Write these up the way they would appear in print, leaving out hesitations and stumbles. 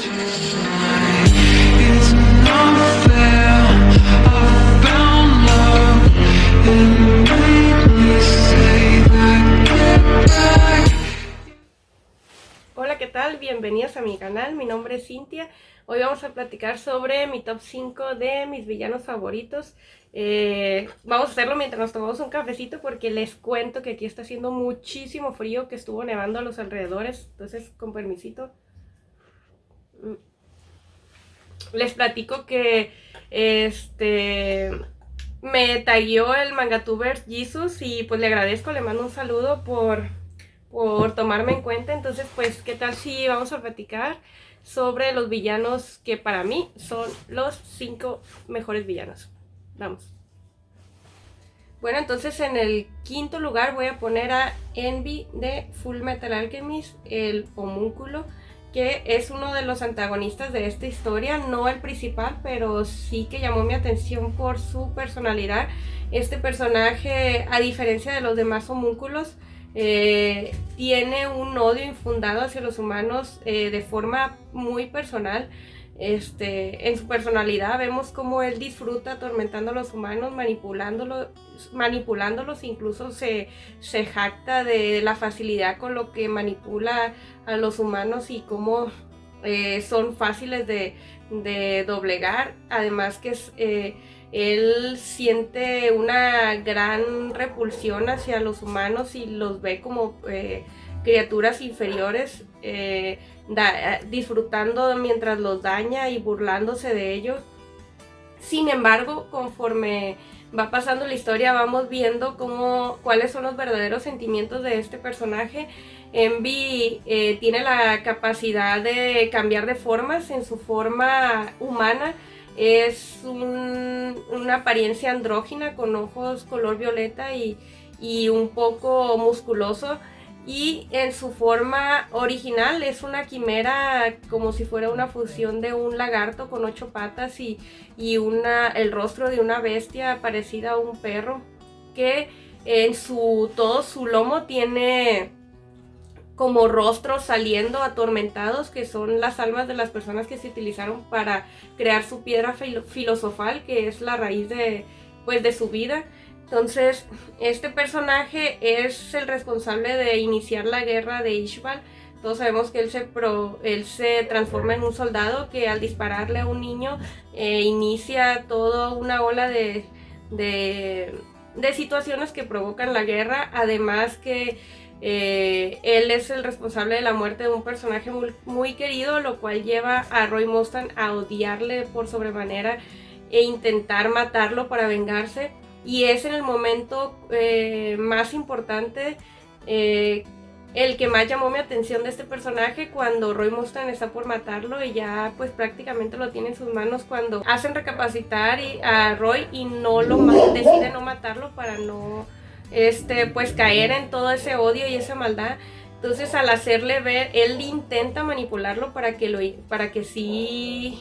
It's not fair. I found love and made me say that get back. Hola, ¿qué tal? Bienvenidos a mi canal, mi nombre es Cintia. Hoy vamos a platicar sobre mi top 5 de mis villanos favoritos. Vamos a hacerlo mientras nos tomamos un cafecito porque les cuento que aquí está haciendo muchísimo frío, que estuvo nevando a los alrededores. Entonces, con permisito, les platico que me tagueó el mangatuber Jesus y pues le agradezco, le mando un saludo por tomarme en cuenta. Entonces, pues, ¿qué tal si vamos a platicar sobre los villanos que para mí son los 5 mejores villanos? Vamos. Bueno, entonces en el quinto lugar voy a poner a Envy de Full Metal Alchemist, el homúnculo, que es uno de los antagonistas de esta historia, no el principal, pero sí que llamó mi atención por su personalidad. Este personaje, a diferencia de los demás homúnculos, tiene un odio infundado hacia los humanos de forma muy personal. En su personalidad vemos cómo él disfruta atormentando a los humanos, manipulándolos, incluso se jacta de la facilidad con lo que manipula a los humanos y cómo son fáciles de doblegar. Además que él siente una gran repulsión hacia los humanos y los ve como criaturas inferiores, disfrutando mientras los daña y burlándose de ellos. Sin embargo, conforme va pasando la historia, vamos viendo cuáles son los verdaderos sentimientos de este personaje. Envy tiene la capacidad de cambiar de formas. En su forma humana es una apariencia andrógina con ojos color violeta y un poco musculoso. Y en su forma original es una quimera, como si fuera una fusión de un lagarto con 8 patas y el rostro de una bestia parecida a un perro, que en todo su lomo tiene como rostros saliendo atormentados, que son las almas de las personas que se utilizaron para crear su piedra filosofal, que es la raíz de su vida. Entonces, este personaje es el responsable de iniciar la guerra de Ishbal. Todos sabemos que él se transforma en un soldado que al dispararle a un niño inicia toda una ola de situaciones que provocan la guerra. Además que él es el responsable de la muerte de un personaje muy, muy querido, lo cual lleva a Roy Mustang a odiarle por sobremanera e intentar matarlo para vengarse. Y es en el momento más importante, el que más llamó mi atención de este personaje, cuando Roy Mustang está por matarlo y ya pues prácticamente lo tiene en sus manos, cuando hacen recapacitar a Roy y decide no matarlo para no pues caer en todo ese odio y esa maldad. Entonces, al hacerle ver, él intenta manipularlo para que sí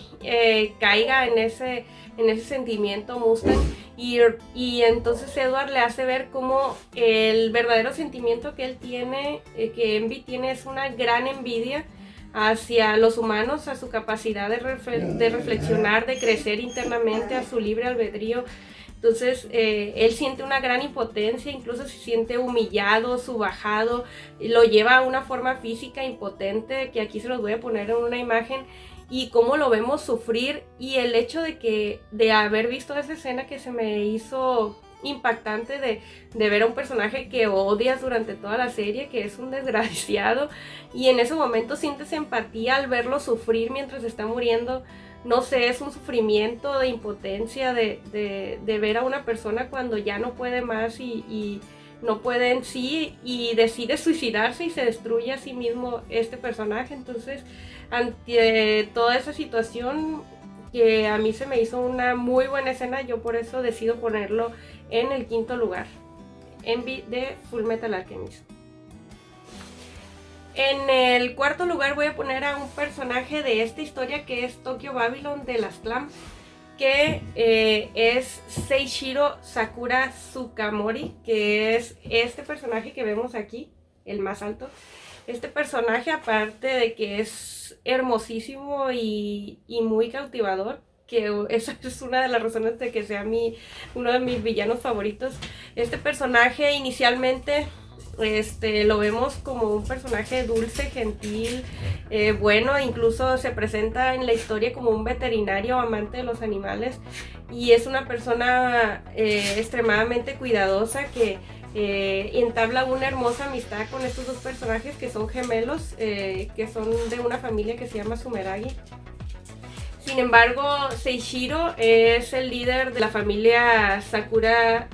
caiga en ese sentimiento Mustang. Y entonces Edward le hace ver cómo el verdadero sentimiento que él tiene, que Envy tiene, es una gran envidia hacia los humanos, a su capacidad de reflexionar, de crecer internamente, a su libre albedrío. Entonces él siente una gran impotencia, incluso se siente humillado, subajado, lo lleva a una forma física impotente, que aquí se los voy a poner en una imagen, y cómo lo vemos sufrir. Y el hecho de haber visto esa escena, que se me hizo impactante, de ver a un personaje que odias durante toda la serie, que es un desgraciado, y en ese momento sientes empatía al verlo sufrir mientras está muriendo. No sé, es un sufrimiento de impotencia de ver a una persona cuando ya no puede más y no puede en sí, y decide suicidarse y se destruye a sí mismo este personaje. Entonces, ante toda esa situación, que a mí se me hizo una muy buena escena, yo por eso decido ponerlo en el quinto lugar. Envy de Full Metal Alchemist. En el cuarto lugar voy a poner a un personaje de esta historia, que es Tokyo Babylon de las Clam, que es Seishiro Sakura Tsukamori, que es este personaje que vemos aquí, el más alto. Este personaje, aparte de que es hermosísimo y muy cautivador, que esa es una de las razones de que sea uno de mis villanos favoritos. Este personaje inicialmente lo vemos como un personaje dulce, gentil, bueno, incluso se presenta en la historia como un veterinario amante de los animales, y es una persona extremadamente cuidadosa que entabla una hermosa amistad con estos dos personajes que son gemelos, que son de una familia que se llama Sumeragi. Sin embargo, Seishiro es el líder de la familia Sakura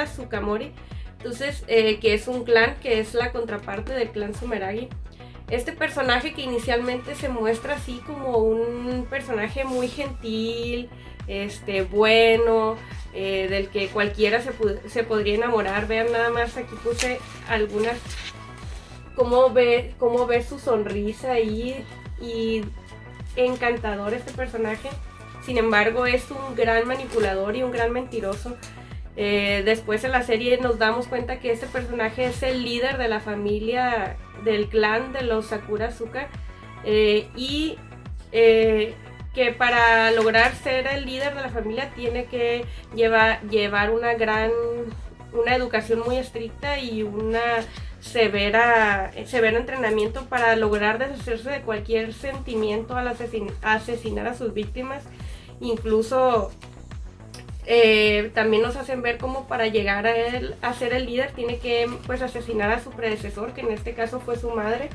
Tsukamori, entonces, que es un clan, que es la contraparte del clan Sumeragi. Este personaje que inicialmente se muestra así como un personaje muy gentil, bueno, del que cualquiera se podría enamorar. Vean nada más, aquí puse algunas, cómo ve su sonrisa ahí, y encantador este personaje. Sin embargo, es un gran manipulador y un gran mentiroso. Después en la serie nos damos cuenta que este personaje es el líder de la familia, del clan de los Sakura Tsuka, y que para lograr ser el líder de la familia tiene que llevar una educación muy estricta y una severo entrenamiento para lograr deshacerse de cualquier sentimiento al asesinar a sus víctimas. Incluso también nos hacen ver cómo para llegar a ser el líder tiene que pues asesinar a su predecesor, que en este caso fue su madre.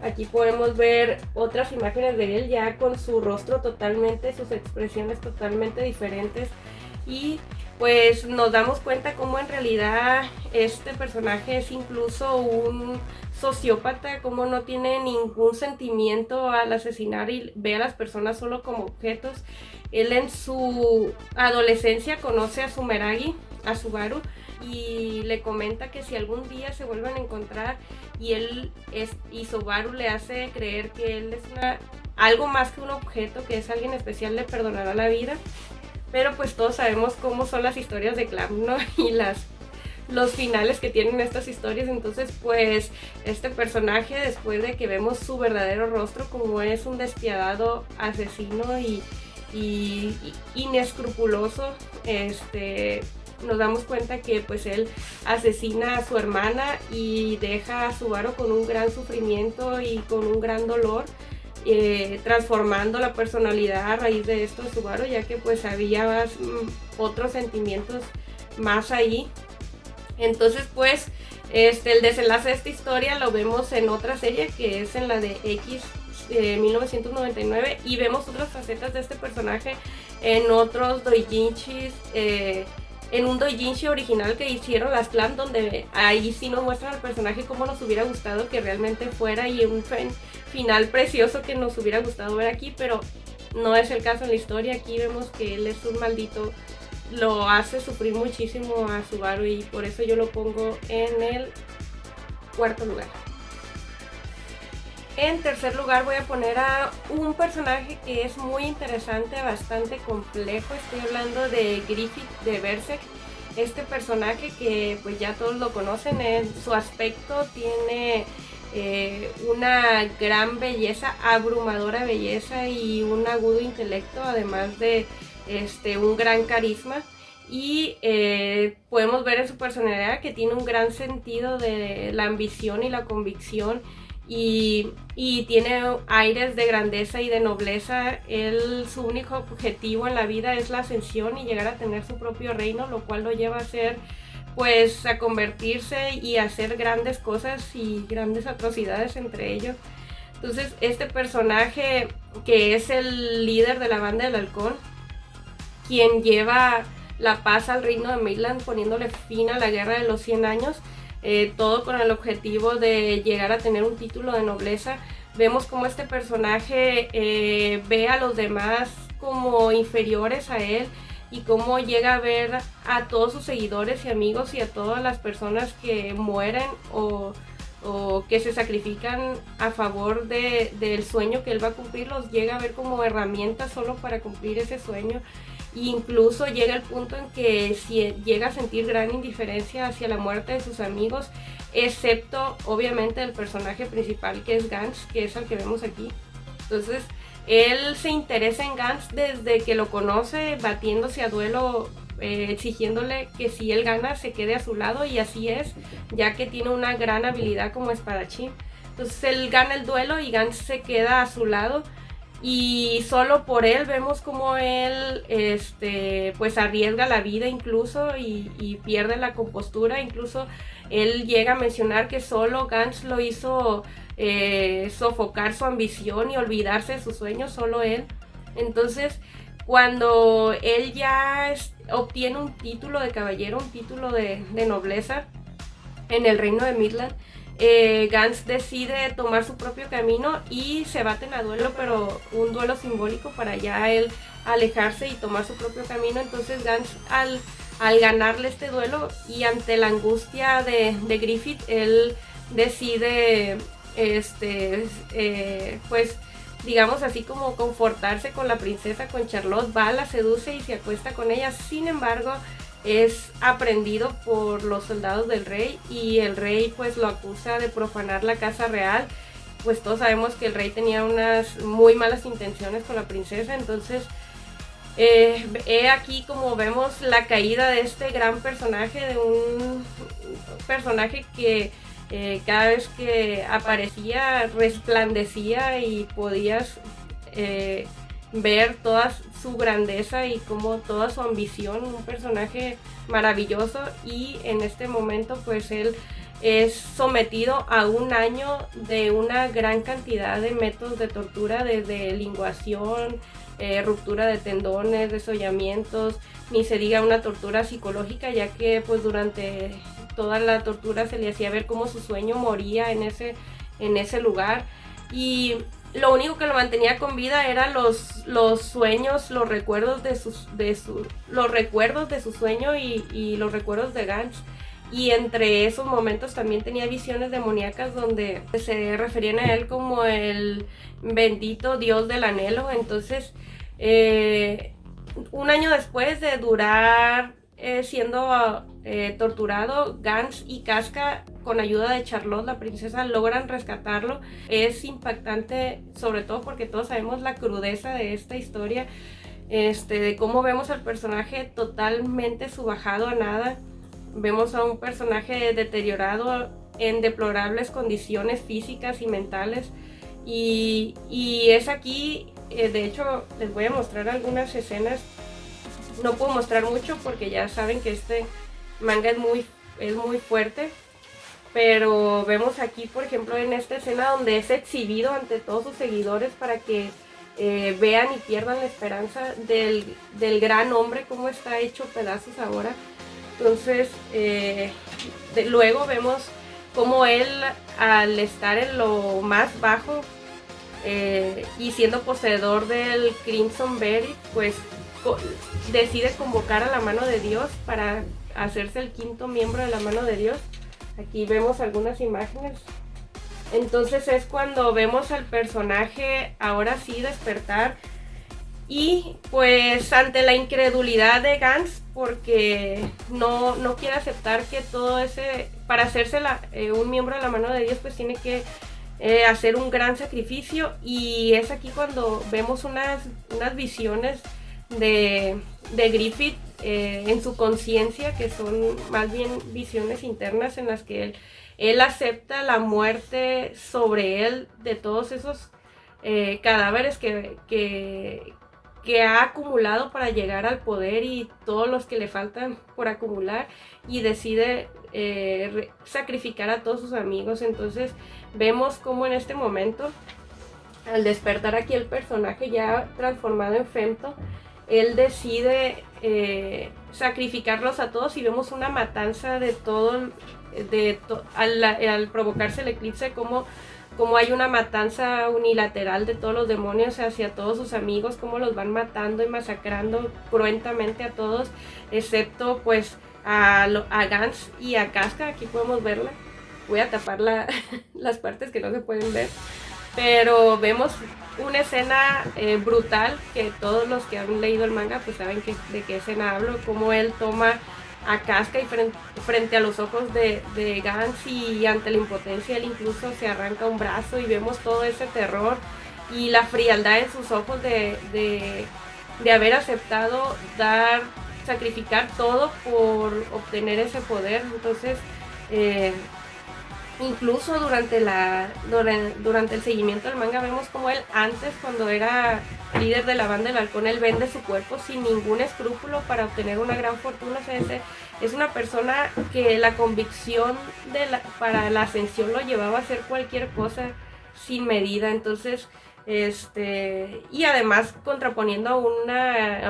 Aquí podemos ver otras imágenes de él ya con su rostro totalmente, sus expresiones totalmente diferentes, y pues nos damos cuenta cómo en realidad este personaje es incluso un sociópata, cómo no tiene ningún sentimiento al asesinar y ve a las personas solo como objetos. Él en su adolescencia conoce a Sumeragi, a Subaru, y le comenta que si algún día se vuelven a encontrar y Subaru le hace creer que él es algo más que un objeto, que es alguien especial, le perdonará la vida. Pero pues todos sabemos cómo son las historias de Clam, ¿no? Y los finales que tienen estas historias. Entonces pues este personaje, después de que vemos su verdadero rostro, como es un despiadado asesino y inescrupuloso, nos damos cuenta que pues él asesina a su hermana y deja a Subaru con un gran sufrimiento y con un gran dolor, transformando la personalidad a raíz de esto de Subaru, ya que pues había otros sentimientos más ahí. Entonces pues el desenlace de esta historia lo vemos en otra serie, que es en la de X 1999, y vemos otras facetas de este personaje en otros doujinshis, en un doujinshi original que hicieron las Clan, donde ahí sí nos muestran al personaje como nos hubiera gustado que realmente fuera, y un final precioso que nos hubiera gustado ver aquí, pero no es el caso en la historia. Aquí vemos que él es un maldito, lo hace sufrir muchísimo a Subaru, y por eso yo lo pongo en el cuarto lugar. En tercer lugar voy a poner a un personaje que es muy interesante, bastante complejo. Estoy hablando de Griffith de Berserk. Este personaje que pues ya todos lo conocen, en su aspecto tiene una gran belleza, abrumadora belleza, y un agudo intelecto, además de un gran carisma. Y podemos ver en su personalidad que tiene un gran sentido de la ambición y la convicción, y tiene aires de grandeza y de nobleza. Su único objetivo en la vida es la ascensión y llegar a tener su propio reino, lo cual lo lleva a convertirse y a hacer grandes cosas y grandes atrocidades entre ellos. Entonces este personaje, que es el líder de la banda del halcón, quien lleva la paz al reino de Midland, poniéndole fin a la guerra de los 100 años, todo con el objetivo de llegar a tener un título de nobleza. Vemos cómo este personaje ve a los demás como inferiores a él, y cómo llega a ver a todos sus seguidores y amigos y a todas las personas que mueren o que se sacrifican a favor del sueño que él va a cumplir, los llega a ver como herramientas solo para cumplir ese sueño. Incluso llega el punto en que si llega a sentir gran indiferencia hacia la muerte de sus amigos, excepto obviamente el personaje principal, que es Gantz, que es el que vemos aquí. Entonces él se interesa en Gantz desde que lo conoce, batiéndose a duelo, exigiéndole que si él gana se quede a su lado, y así es, ya que tiene una gran habilidad como espadachín. Entonces él gana el duelo y Gantz se queda a su lado, y solo por él vemos como él pues arriesga la vida incluso, y pierde la compostura. Incluso él llega a mencionar que solo Gantz lo hizo sofocar su ambición y olvidarse de sus sueños, solo él. Entonces cuando él ya obtiene un título de caballero, un título de nobleza en el reino de Midland, Gantz decide tomar su propio camino y se baten a duelo, pero un duelo simbólico para ya él alejarse y tomar su propio camino. Entonces Gantz, al ganarle este duelo y ante la angustia de Griffith, él decide pues digamos así como confortarse con la princesa, con Charlotte. Va, la seduce y se acuesta con ella. Sin embargo, es aprendido por los soldados del rey, y el rey pues lo acusa de profanar la casa real. Pues todos sabemos que el rey tenía unas muy malas intenciones con la princesa. Entonces he aquí como vemos la caída de este gran personaje, de un personaje que cada vez que aparecía resplandecía, y podías ver toda su grandeza y como toda su ambición. Un personaje maravilloso, y en este momento pues él es sometido a un año de una gran cantidad de métodos de tortura, desde linguación, ruptura de tendones, desollamientos, ni se diga una tortura psicológica, ya que pues durante toda la tortura se le hacía ver cómo su sueño moría en ese lugar, y lo único que lo mantenía con vida eran los sueños, los recuerdos de su sueño, y los recuerdos de Gantz. Y entre esos momentos también tenía visiones demoníacas donde se referían a él como el bendito dios del anhelo. Entonces un año después de durar siendo torturado, Gantz y Casca, con ayuda de Charlotte, la princesa, logran rescatarlo. Es impactante, sobre todo porque todos sabemos la crudeza de esta historia, de cómo vemos al personaje totalmente subajado a nada. Vemos a un personaje deteriorado en deplorables condiciones físicas y mentales, y es aquí, de hecho les voy a mostrar algunas escenas. No puedo mostrar mucho porque ya saben que este manga es muy fuerte, pero vemos aquí, por ejemplo, en esta escena donde es exhibido ante todos sus seguidores para que vean y pierdan la esperanza del gran hombre, cómo está hecho pedazos ahora. Entonces luego vemos cómo él, al estar en lo más bajo y siendo poseedor del Crimson Berry, pues decide convocar a la mano de Dios para hacerse el quinto miembro de la mano de Dios. Aquí vemos algunas imágenes. Entonces es cuando vemos al personaje ahora sí despertar, y pues ante la incredulidad de Gantz, porque no quiere aceptar que todo ese, para hacerse un miembro de la mano de Dios, pues tiene que hacer un gran sacrificio. Y es aquí cuando vemos unas visiones de Griffith en su conciencia, que son más bien visiones internas en las que él acepta la muerte sobre él de todos esos cadáveres que ha acumulado para llegar al poder, y todos los que le faltan por acumular, y decide sacrificar a todos sus amigos. Entonces vemos como en este momento, al despertar aquí el personaje ya transformado en Femto, él decide sacrificarlos a todos, y vemos una matanza de todo, al provocarse el eclipse, como hay una matanza unilateral de todos los demonios hacia todos sus amigos, como los van matando y masacrando cruentamente a todos, excepto pues a Gantz y a Casca. Aquí podemos verla. Voy a tapar las partes que no se pueden ver, pero vemos una escena brutal, que todos los que han leído el manga pues saben de qué escena hablo, como él toma a Casca y frente a los ojos de Gans, y ante la impotencia él incluso se arranca un brazo y vemos todo ese terror y la frialdad en sus ojos de haber aceptado sacrificar todo por obtener ese poder. Entonces incluso durante el seguimiento del manga vemos como él antes, cuando era líder de la banda del halcón, él vende su cuerpo sin ningún escrúpulo para obtener una gran fortuna. O sea, es una persona que la convicción para la ascensión lo llevaba a hacer cualquier cosa sin medida. Entonces y además contraponiendo a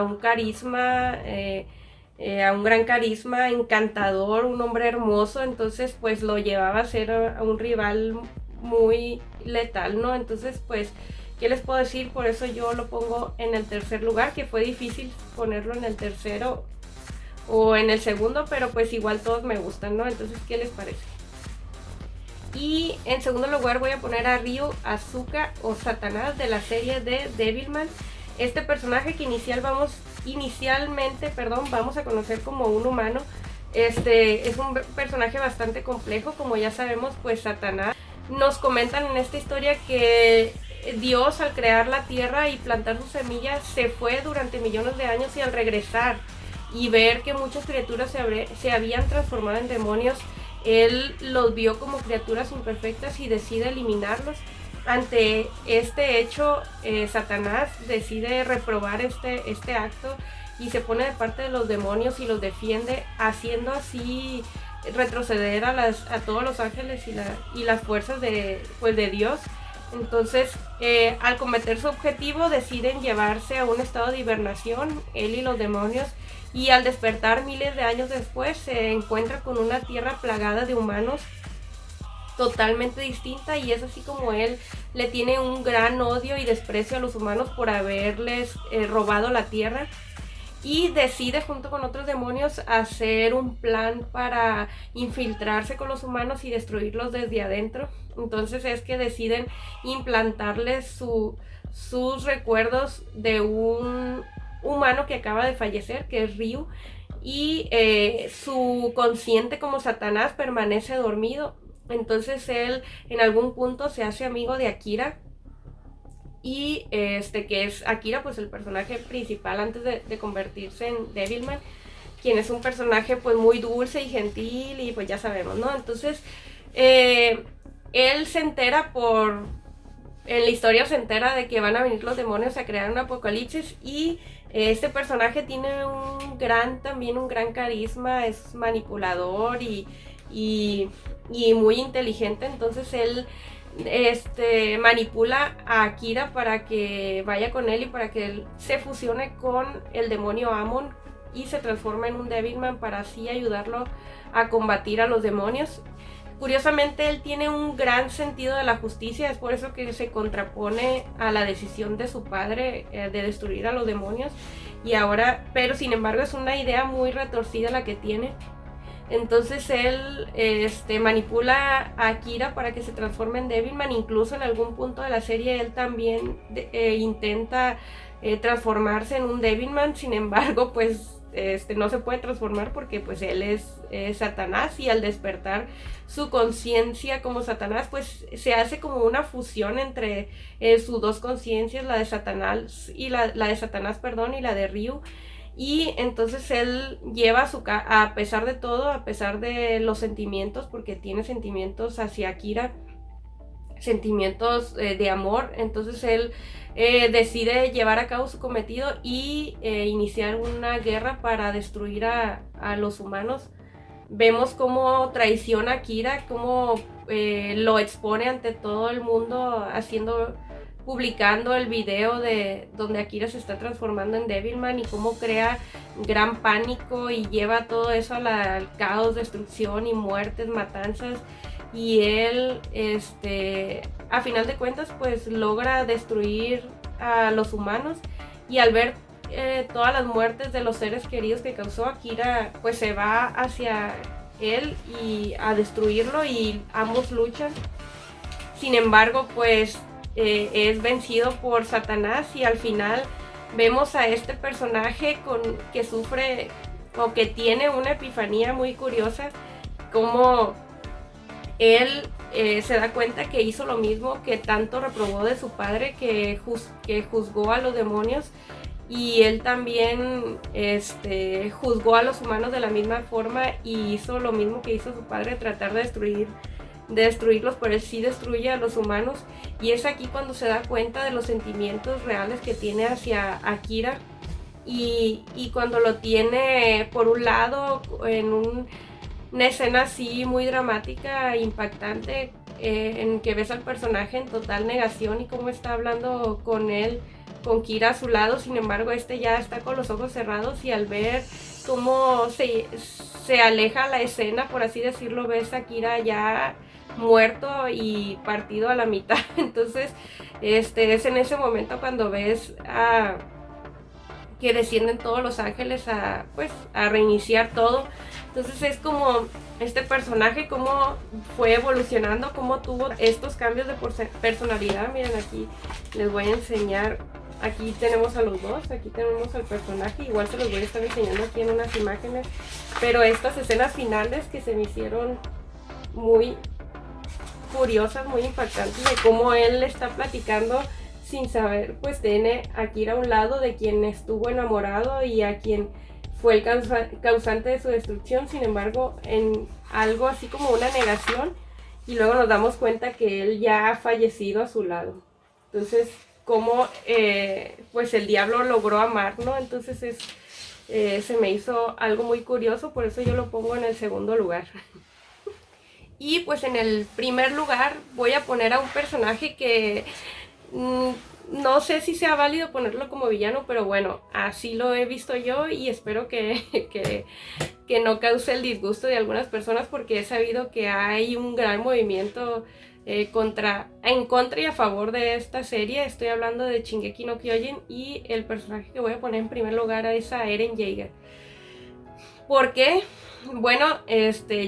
un carisma, a un gran carisma encantador, un hombre hermoso. Entonces pues lo llevaba a ser a un rival muy letal, ¿no? Entonces pues, ¿qué les puedo decir? Por eso yo lo pongo en el tercer lugar, que fue difícil ponerlo en el tercero o en el segundo, pero pues igual todos me gustan, ¿no? Entonces, ¿qué les parece? Y en segundo lugar voy a poner a Ryu Asuka, o Satanás, de la serie de Devilman. Este personaje que inicialmente vamos a conocer como un humano. Es un personaje bastante complejo. Como ya sabemos, pues Satanás, nos comentan en esta historia que Dios, al crear la tierra y plantar sus semillas, se fue durante millones de años, y al regresar y ver que muchas criaturas se habían transformado en demonios, él los vio como criaturas imperfectas y decide eliminarlos. Ante este hecho, Satanás decide reprobar este acto y se pone de parte de los demonios y los defiende, haciendo así retroceder a todos los ángeles y las fuerzas de Dios. Entonces, al cometer su objetivo, deciden llevarse a un estado de hibernación, él y los demonios, y al despertar miles de años después se encuentra con una tierra plagada de humanos totalmente distinta, y es así como él le tiene un gran odio y desprecio a los humanos por haberles robado la tierra, y decide junto con otros demonios hacer un plan para infiltrarse con los humanos y destruirlos desde adentro. Entonces es que deciden implantarles sus recuerdos de un humano que acaba de fallecer, que es Ryu, y su consciente como Satanás permanece dormido. Entonces él en algún punto se hace amigo de Akira, y que es Akira, pues el personaje principal antes de convertirse en Devilman, quien es un personaje pues muy dulce y gentil, y pues ya sabemos, ¿no? Entonces él se entera en la historia se entera de que van a venir los demonios a crear un apocalipsis, y este personaje tiene también un gran carisma, es manipulador y muy inteligente. Entonces él manipula a Akira para que vaya con él y para que él se fusione con el demonio Amon y se transforma en un Devilman para así ayudarlo a combatir a los demonios. Curiosamente, él tiene un gran sentido de la justicia, es por eso que se contrapone a la decisión de su padre de destruir a los demonios, pero sin embargo es una idea muy retorcida la que tiene. Entonces él manipula a Akira para que se transforme en Devilman. Incluso en algún punto de la serie él también intenta transformarse en un Devilman. Sin embargo, pues no se puede transformar porque pues él es Satanás, y al despertar su conciencia como Satanás, pues se hace como una fusión entre sus dos conciencias, la de Satanás y la de Satanás, y la de Ryu. Y entonces él lleva a pesar de todo, a pesar de los sentimientos, porque tiene sentimientos hacia Akira, sentimientos de amor. Entonces él decide llevar a cabo su cometido y iniciar una guerra para destruir a los humanos. Vemos cómo traiciona a Akira, cómo lo expone ante todo el mundo, publicando el video de donde Akira se está transformando en Devilman, y cómo crea gran pánico y lleva todo eso al caos, destrucción y muertes, matanzas. Y él a final de cuentas pues logra destruir a los humanos, y al ver todas las muertes de los seres queridos que causó, Akira pues se va hacia él y a destruirlo, y ambos luchan. Sin embargo, pues es vencido por Satanás, y al final vemos a este personaje que sufre o que tiene una epifanía muy curiosa, como él se da cuenta que hizo lo mismo que tanto reprobó de su padre, que juzgó a los demonios, y él también juzgó a los humanos de la misma forma y hizo lo mismo que hizo su padre, tratar de destruirlos, pero él sí destruye a los humanos. Y es aquí cuando se da cuenta de los sentimientos reales que tiene hacia Akira, y cuando lo tiene por un lado en una escena así muy dramática, impactante, en que ves al personaje en total negación y cómo está hablando con él, con Kira a su lado. Sin embargo, ya está con los ojos cerrados, y al ver cómo se aleja la escena, por así decirlo, ves a Kira ya muerto y partido a la mitad. Entonces es en ese momento cuando ves que descienden todos los ángeles a reiniciar todo. Entonces es como este personaje cómo fue evolucionando, cómo tuvo estos cambios de personalidad. Miren, aquí les voy a enseñar. Aquí tenemos a los dos, aquí tenemos al personaje, igual se los voy a estar enseñando aquí en unas imágenes, pero estas escenas finales que se me hicieron muy curiosas, muy impactantes, de cómo él está platicando sin saber, pues tiene a Akira a un lado de quien estuvo enamorado y a quien fue el causante de su destrucción. Sin embargo, en algo así como una negación, y luego nos damos cuenta que él ya ha fallecido a su lado. Entonces, cómo pues el diablo logró amar, ¿no? Entonces se me hizo algo muy curioso, por eso yo lo pongo en el segundo lugar. Y pues en el primer lugar voy a poner a un personaje que no sé si sea válido ponerlo como villano, pero bueno, así lo he visto yo, y espero que no cause el disgusto de algunas personas, porque he sabido que hay un gran movimiento en contra y a favor de esta serie. Estoy hablando de Shingeki no Kyojin, y el personaje que voy a poner en primer lugar es a Eren Yeager. ¿Por qué? Bueno,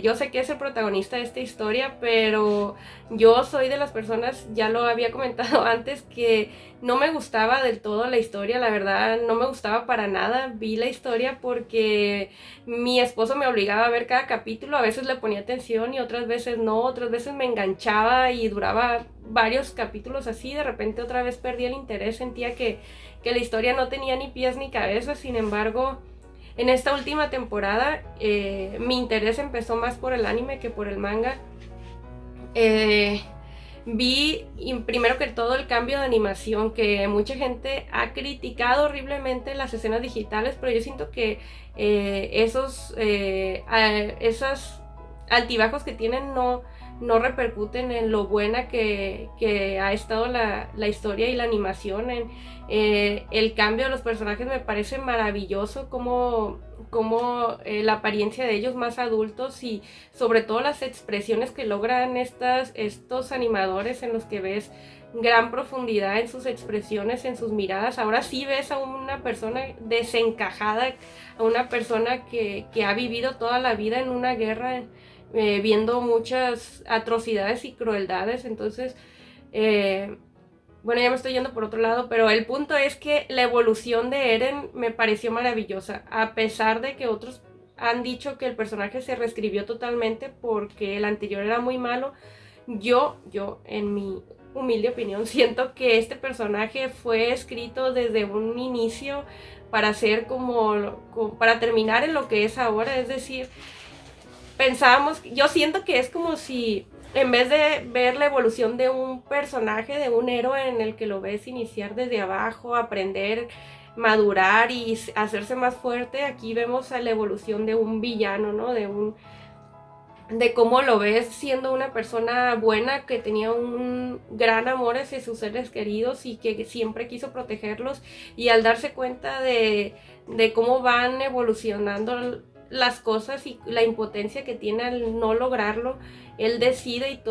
yo sé que es el protagonista de esta historia, pero yo soy de las personas, ya lo había comentado antes, que no me gustaba del todo la historia. La verdad, no me gustaba para nada. Vi la historia porque mi esposo me obligaba a ver cada capítulo. A veces le ponía atención y otras veces no. Otras veces me enganchaba y duraba varios capítulos así. De repente otra vez perdí el interés, sentía que la historia no tenía ni pies ni cabeza. Sin embargo, en esta última temporada mi interés empezó más por el anime que por el manga. Vi primero que todo el cambio de animación, que mucha gente ha criticado horriblemente las escenas digitales, pero yo siento que esos altibajos que tienen no repercuten en lo buena que ha estado la historia y la animación. El cambio de los personajes me parece maravilloso, como la apariencia de ellos más adultos, y sobre todo las expresiones que logran estos animadores, en los que ves gran profundidad en sus expresiones, en sus miradas. Ahora sí ves a una persona desencajada, a una persona que ha vivido toda la vida en una guerra, viendo muchas atrocidades y crueldades. Entonces, bueno, ya me estoy yendo por otro lado, pero el punto es que la evolución de Eren me pareció maravillosa, a pesar de que otros han dicho que el personaje se reescribió totalmente porque el anterior era muy malo. Yo, en mi humilde opinión, siento que este personaje fue escrito desde un inicio para ser para terminar en lo que es ahora. Es decir, yo siento que es como si, en vez de ver la evolución de un personaje, de un héroe en el que lo ves iniciar desde abajo, aprender, madurar y hacerse más fuerte, aquí vemos a la evolución de un villano, ¿no? De cómo lo ves siendo una persona buena, que tenía un gran amor hacia sus seres queridos y que siempre quiso protegerlos, y al darse cuenta de cómo van evolucionando las cosas y la impotencia que tiene al no lograrlo, él decide y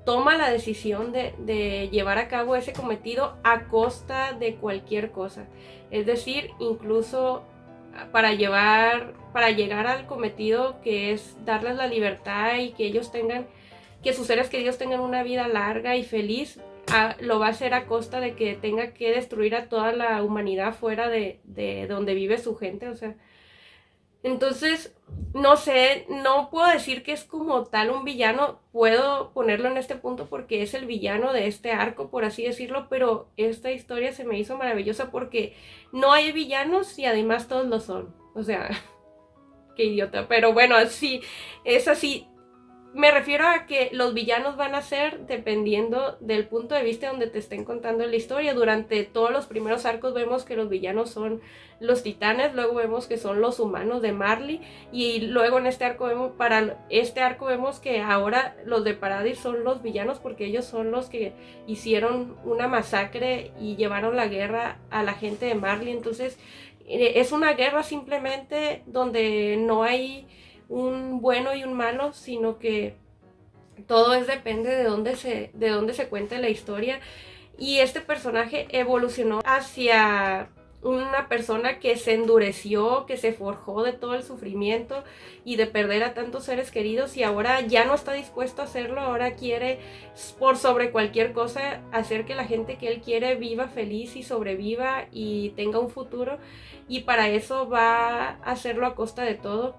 toma la decisión de llevar a cabo ese cometido a costa de cualquier cosa. Es decir, incluso para llegar al cometido, que es darles la libertad y que sus seres queridos tengan una vida larga y feliz, lo va a hacer a costa de que tenga que destruir a toda la humanidad fuera de donde vive su gente. O sea, Entonces, no sé, no puedo decir que es como tal un villano, puedo ponerlo en este punto porque es el villano de este arco, por así decirlo, pero esta historia se me hizo maravillosa porque no hay villanos y además todos lo son. O sea, qué idiota, pero bueno, sí, es así. Me refiero a que los villanos van a ser dependiendo del punto de vista donde te estén contando la historia. Durante todos los primeros arcos vemos que los villanos son los titanes, luego vemos que son los humanos de Marley y luego en este arco vemos, para este arco vemos que ahora los de Paradis son los villanos porque ellos son los que hicieron una masacre y llevaron la guerra a la gente de Marley. Entonces es una guerra simplemente donde no hay un bueno y un malo, sino que todo depende de dónde se cuente la historia. Y este personaje evolucionó hacia una persona que se endureció, que se forjó de todo el sufrimiento y de perder a tantos seres queridos y ahora ya no está dispuesto a hacerlo, ahora quiere por sobre cualquier cosa hacer que la gente que él quiere viva feliz y sobreviva y tenga un futuro y para eso va a hacerlo a costa de todo.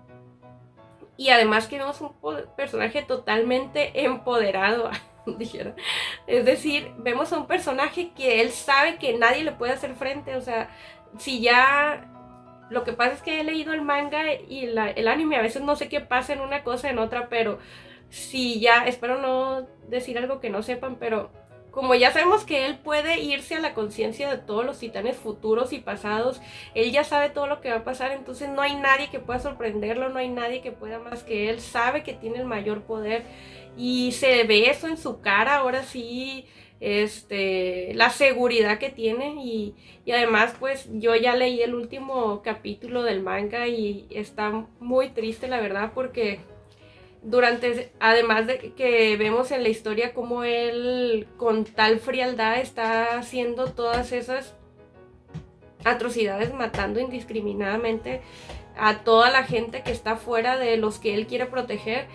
Y además que vemos un personaje totalmente empoderado, dijera. Es decir, vemos a un personaje que él sabe que nadie le puede hacer frente. O sea, si ya... Lo que pasa es que he leído el manga y el anime, a veces no sé qué pasa en una cosa, en otra, pero si ya, espero no decir algo que no sepan, pero como ya sabemos que él puede irse a la conciencia de todos los titanes futuros y pasados, él ya sabe todo lo que va a pasar, entonces no hay nadie que pueda sorprenderlo, no hay nadie que pueda más que él, sabe que tiene el mayor poder y se ve eso en su cara, ahora sí, la seguridad que tiene y además pues yo ya leí el último capítulo del manga y está muy triste la verdad porque además de que vemos en la historia cómo él con tal frialdad está haciendo todas esas atrocidades, matando indiscriminadamente a toda la gente que está fuera de los que él quiere proteger,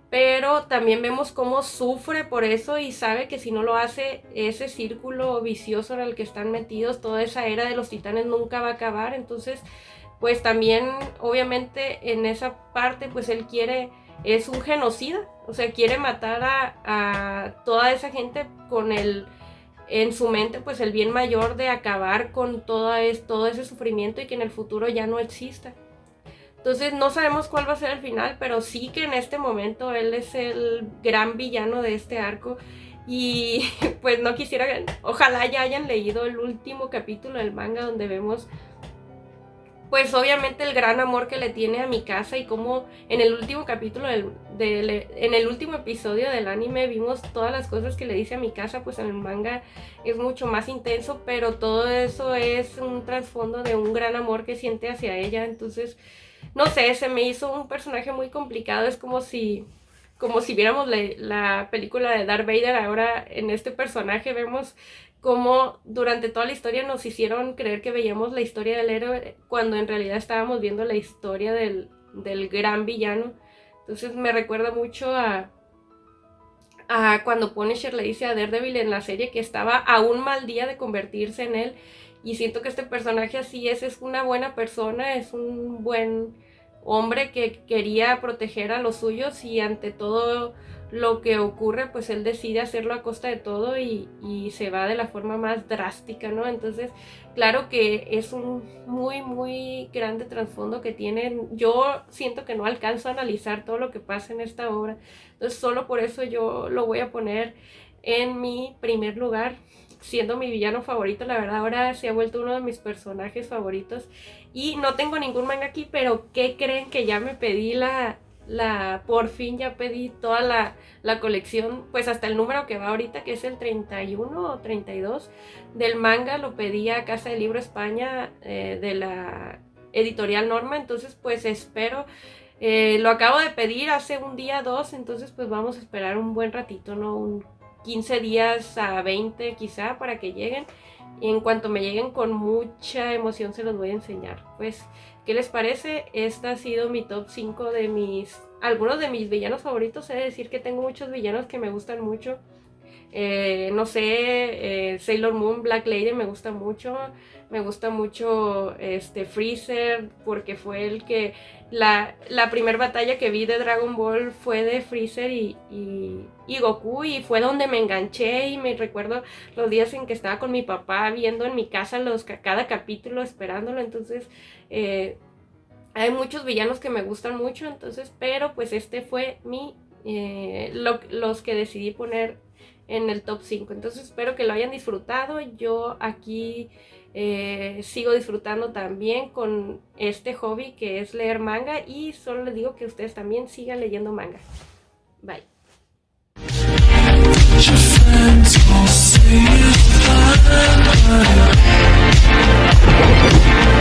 pero también vemos cómo sufre por eso y sabe que si no lo hace, ese círculo vicioso en el que están metidos, toda esa era de los titanes nunca va a acabar. Entonces pues también obviamente en esa parte pues él quiere, es un genocida, o sea, quiere matar a toda esa gente con en su mente pues el bien mayor de acabar con todo ese sufrimiento y que en el futuro ya no exista. Entonces no sabemos cuál va a ser el final, pero sí que en este momento él es el gran villano de este arco. Y pues no quisiera, ojalá ya hayan leído el último capítulo del manga donde vemos pues obviamente el gran amor que le tiene a Mikasa y como en el último capítulo en el último episodio del anime vimos todas las cosas que le dice a Mikasa, pues en el manga es mucho más intenso, pero todo eso es un trasfondo de un gran amor que siente hacia ella. Entonces no sé, se me hizo un personaje muy complicado, es como si viéramos la película de Darth Vader, ahora en este personaje vemos cómo durante toda la historia nos hicieron creer que veíamos la historia del héroe cuando en realidad estábamos viendo la historia del gran villano. Entonces me recuerda mucho a cuando Punisher le dice a Daredevil en la serie que estaba a un mal día de convertirse en él, y siento que este personaje así es una buena persona, es un buen hombre que quería proteger a los suyos y ante todo lo que ocurre pues él decide hacerlo a costa de todo y se va de la forma más drástica, ¿no? Entonces claro que es un muy grande trasfondo que tienen. Yo siento que no alcanzo a analizar todo lo que pasa en esta obra, entonces solo por eso yo lo voy a poner en mi primer lugar, siendo mi villano favorito. La verdad ahora se ha vuelto uno de mis personajes favoritos y no tengo ningún manga aquí, pero ¿qué creen? Que ya me pedí por fin ya pedí toda la colección, pues hasta el número que va ahorita, que es el 31 o 32 del manga, lo pedí a Casa del Libro España, de la editorial Norma. Entonces pues espero, lo acabo de pedir hace un día, dos, entonces pues vamos a esperar un buen ratito, ¿no? Un 15 días a 20 quizá para que lleguen. Y en cuanto me lleguen con mucha emoción se los voy a enseñar. Pues, ¿qué les parece? Esta ha sido mi top 5 de algunos de mis villanos favoritos. He de decir que tengo muchos villanos que me gustan mucho. No sé, Sailor Moon, Black Lady me gusta mucho. Me gusta mucho Freezer, porque fue el que... La primera batalla que vi de Dragon Ball fue de Freezer y Goku, y fue donde me enganché, y me recuerdo los días en que estaba con mi papá viendo en mi casa cada capítulo, esperándolo. Entonces hay muchos villanos que me gustan mucho, entonces, pero pues fue los que decidí poner en el top 5. Entonces espero que lo hayan disfrutado. Yo aquí sigo disfrutando también con este hobby que es leer manga, y solo les digo que ustedes también sigan leyendo manga. Bye. Your friends all say it's fine.